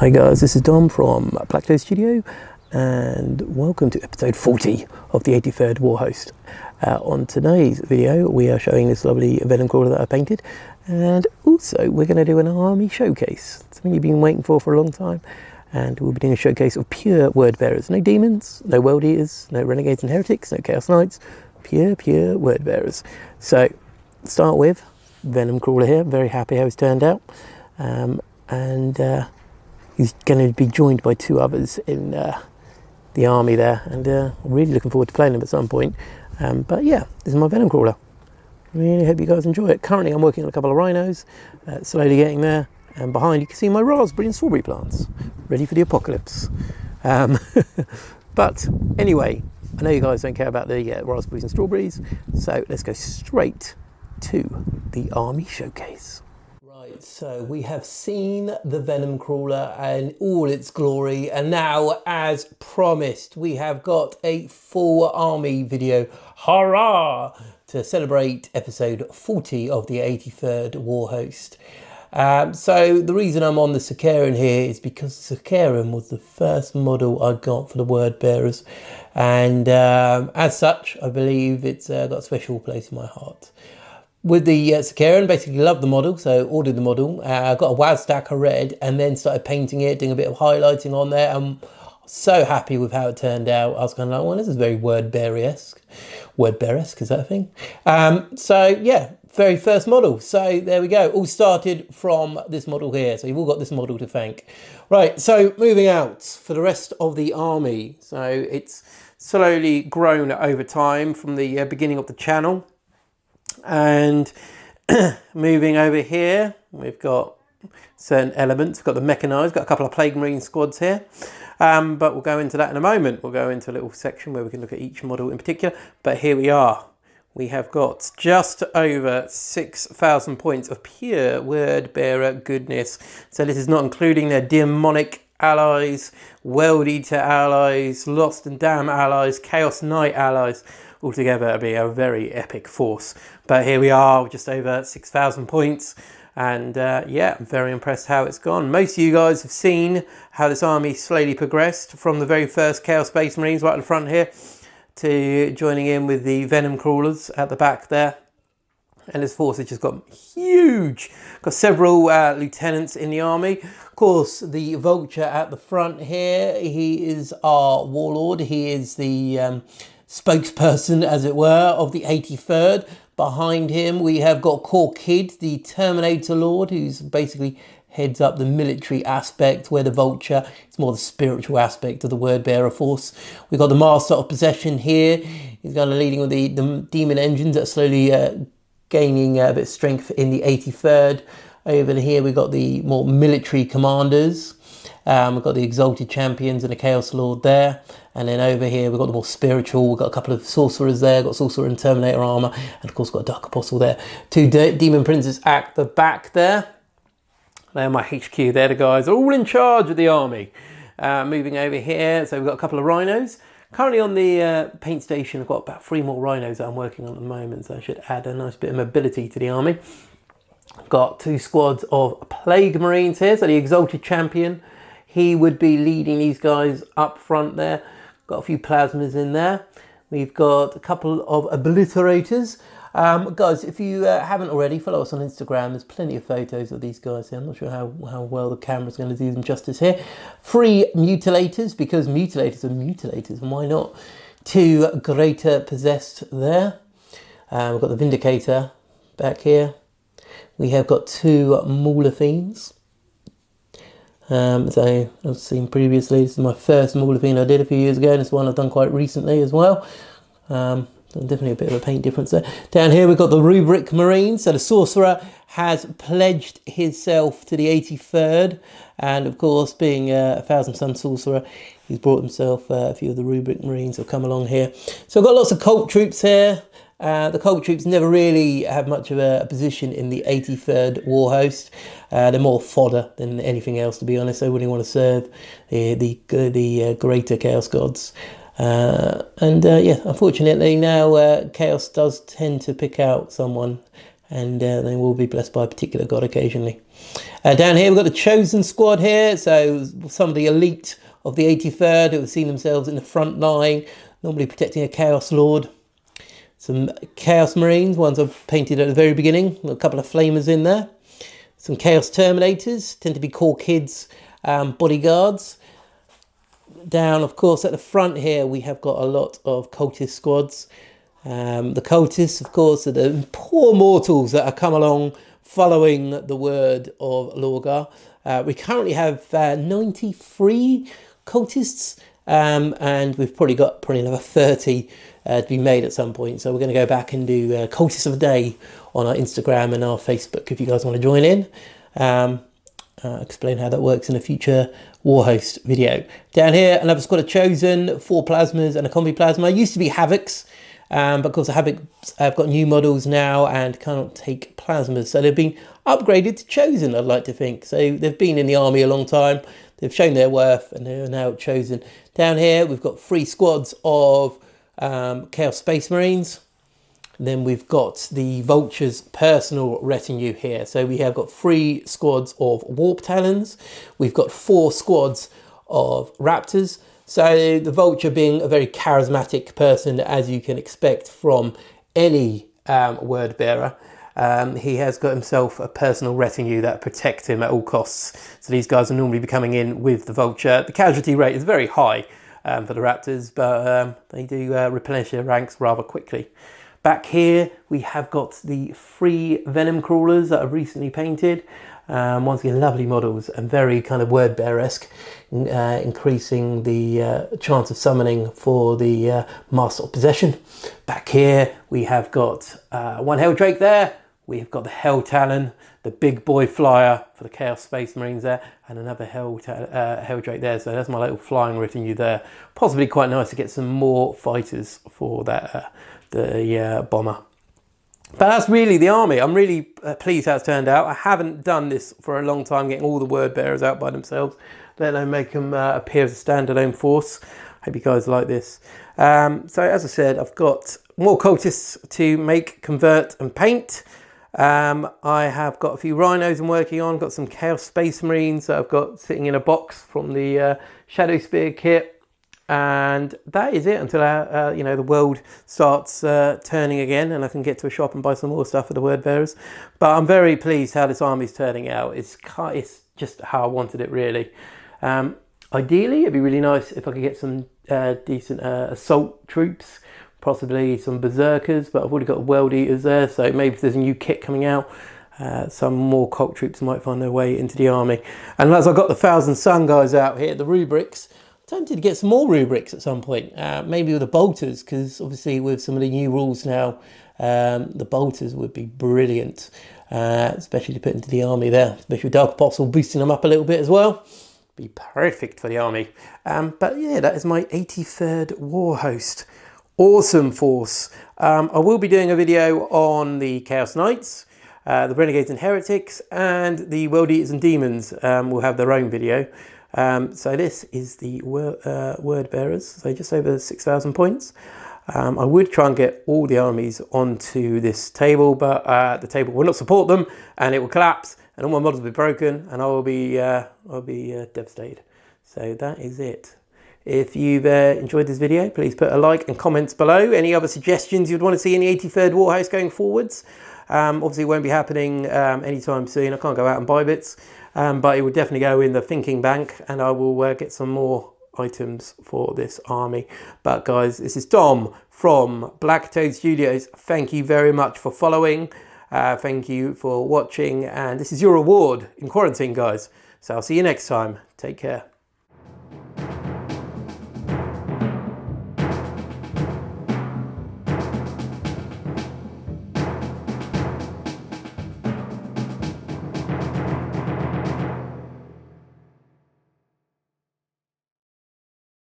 Hi guys, this is Dom from BlackToad Studio and welcome to episode 40 of the 83rd Warhost. On today's video we are showing this lovely Venom crawler that I painted, and also we're going to do an army showcase, something you've been waiting for a long time, and we'll be doing a showcase of pure word bearers. No demons, no world eaters, no renegades and heretics, no chaos knights, pure word bearers. So start with Venom crawler here. Very happy how it's turned out, and he's going to be joined by two others in the army there, and I'm really looking forward to playing them at some point. But yeah, this is my Venom crawler. Really hope you guys enjoy it. Currently I'm working on a couple of rhinos, slowly getting there, and behind you can see my raspberry and strawberry plants, ready for the apocalypse. But anyway, I know you guys don't care about the raspberries and strawberries, so let's go straight to the army showcase. So we have seen the Venom crawler and all its glory, and now, as promised, we have got a full army video, hurrah, to celebrate episode 40 of the 83rd Warhost. So the reason I'm on the Sakarian here is because the Sakarian was the first model I got for the word bearers, and as such I believe it's got a special place in my heart. With the Sakarian, basically loved the model, so ordered the model. Got a WAS stack of red and then started painting it, doing a bit of highlighting on there. I'm so happy with how it turned out. I was kind of like, well, this is very word bearer-esque. Word bearer-esque, is that a thing? So yeah, very first model. So there we go. All started from this model here. So you've all got this model to thank. Right, so moving out for the rest of the army. So it's slowly grown over time from the beginning of the channel. And moving over here, we've got certain elements. We've got the mechanized, got a couple of Plague Marine squads here, but we'll go into that in a moment. We'll go into a little section where we can look at each model in particular. But here we are. We have got just over 6,000 points of pure word bearer goodness. So this is not including their demonic allies, world eater allies, lost and damned allies, chaos knight allies. Altogether it'll be a very epic force. But here we are, just over 6,000 points, and yeah, I'm very impressed how it's gone. Most of you guys have seen how this army slowly progressed from the very first Chaos Space Marines right at the front here to joining in with the Venom crawlers at the back there. And this force has just got huge. Got several lieutenants in the army. Of course, the Vulture at the front here, he is our warlord. He is the spokesperson, as it were, of the 83rd. Behind him we have got Core Kid, the Terminator Lord, who's basically heads up the military aspect, where the Vulture is more the spiritual aspect of the word bearer force. We've got the Master of Possession here. He's kind of leading with the demon engines that are slowly gaining a bit of strength in the 83rd. Over here we've got the more military commanders. We've got the Exalted Champions and the Chaos Lord there. And then over here we've got the more spiritual. We've got a couple of sorcerers there. Got Sorcerer and Terminator armor. And of course got a Dark Apostle there. Two Demon Princes at the back there. They're my HQ. They're the guys all in charge of the army. Moving over here. So we've got a couple of rhinos. Currently on the paint station I've got about 3 more rhinos that I'm working on at the moment. So I should add a nice bit of mobility to the army. Got 2 squads of Plague Marines here. So the Exalted Champion, he would be leading these guys up front there. Got a few plasmas in there. We've got a couple of obliterators. Guys, if you haven't already, follow us on Instagram. There's plenty of photos of these guys here. I'm not sure how well the camera's going to do them justice here. 3 mutilators, because mutilators are mutilators, and why not? 2 greater possessed there. We've got the Vindicator back here. We have got 2 Mauler Fiends. So I've seen previously, this is my first Mauler Fiend I did a few years ago, and it's one I've done quite recently as well. Definitely a bit of a paint difference there. Down here we've got the Rubric Marines. So the Sorcerer has pledged himself to the 83rd, and of course, being a Thousand Sun Sorcerer, he's brought himself a few of the Rubric Marines have come along here. So I've got lots of cult troops here. The cult troops never really have much of a position in the 83rd Warhost. They're more fodder than anything else, to be honest. They wouldn't want to serve the greater Chaos Gods. Yeah, unfortunately now Chaos does tend to pick out someone and they will be blessed by a particular god occasionally. Down here we've got the Chosen Squad here, so some of the elite of the 83rd who have seen themselves in the front line, normally protecting a Chaos Lord. Some Chaos Marines, ones I've painted at the very beginning, a couple of Flamers in there. Some Chaos Terminators, tend to be core kids, bodyguards. Down, of course, at the front here, we have got a lot of Cultist squads. The Cultists, of course, are the poor mortals that have come along following the word of Lorgar. We currently have 93 Cultists, and we've probably got another 30 to be made at some point. So we're going to go back and do Cultists of the Day on our Instagram and our Facebook if you guys want to join in. Explain how that works in a future Warhost video. Down here, another squad of Chosen, 4 Plasmas and a Combi Plasma. Used to be Havocs, but of course the Havocs have got new models now and cannot take Plasmas. So they've been upgraded to Chosen, I'd like to think. So they've been in the army a long time. They've shown their worth and they're now Chosen. Down here, we've got 3 squads of Chaos Space Marines. Then we've got the Vulture's personal retinue here. So we have got 3 squads of Warp Talons. We've got 4 squads of Raptors. So the Vulture being a very charismatic person, as you can expect from any word bearer. He has got himself a personal retinue that protects him at all costs. So these guys will normally be coming in with the Vulture. The casualty rate is very high for the Raptors, but they do replenish their ranks rather quickly. Back here, we have got the 3 Venom crawlers that I've recently painted. Once again, lovely models and very kind of word bear-esque, increasing the chance of summoning for the Master of Possession. Back here, we have got 1 Helldrake there. We have got the Hell Talon, the big boy flyer for the Chaos Space Marines there, and another Helldrake there. So that's my little flying retinue there. Possibly quite nice to get some more fighters for that the bomber. But that's really the army. I'm really pleased how it's turned out. I haven't done this for a long time, getting all the word bearers out by themselves, let alone make them appear as a standalone force. Hope you guys like this. So as I said, I've got more cultists to make, convert and paint. I have got a few rhinos I'm working on, got some Chaos Space Marines that I've got sitting in a box from the Shadow Spear kit. And that is it until you know, the world starts turning again and I can get to a shop and buy some more stuff for the word bearers. But I'm very pleased how this army's turning out. It's just how I wanted it, really. Ideally, it'd be really nice if I could get some decent assault troops, possibly some berserkers, but I've already got world eaters there, so maybe if there's a new kit coming out, some more cult troops might find their way into the army. And as I've got the Thousand Sun guys out here, the rubrics, tempted to get some more rubrics at some point, maybe with the bolters, because obviously with some of the new rules now, the bolters would be brilliant, especially to put into the army there, especially with Dark Apostle boosting them up a little bit as well. Be perfect for the army. But yeah, that is my 83rd Warhost. Awesome force. I will be doing a video on the Chaos Knights, the Renegades and Heretics, and the World Eaters and Demons will have their own video. So this is the word bearers, so just over 6,000 points. I would try and get all the armies onto this table, but the table will not support them and it will collapse and all my models will be broken and I'll be devastated. So that is it. If you've enjoyed this video, please put a like and comments below. Any other suggestions you'd want to see in the 83rd Warhost going forwards? Obviously it won't be happening anytime soon. I can't go out and buy bits. But it will definitely go in the thinking bank and I will get some more items for this army. But guys, this is Dom from BlackToad Studios. Thank you very much for following. Thank you for watching. And this is your reward in quarantine, guys. So I'll see you next time. Take care.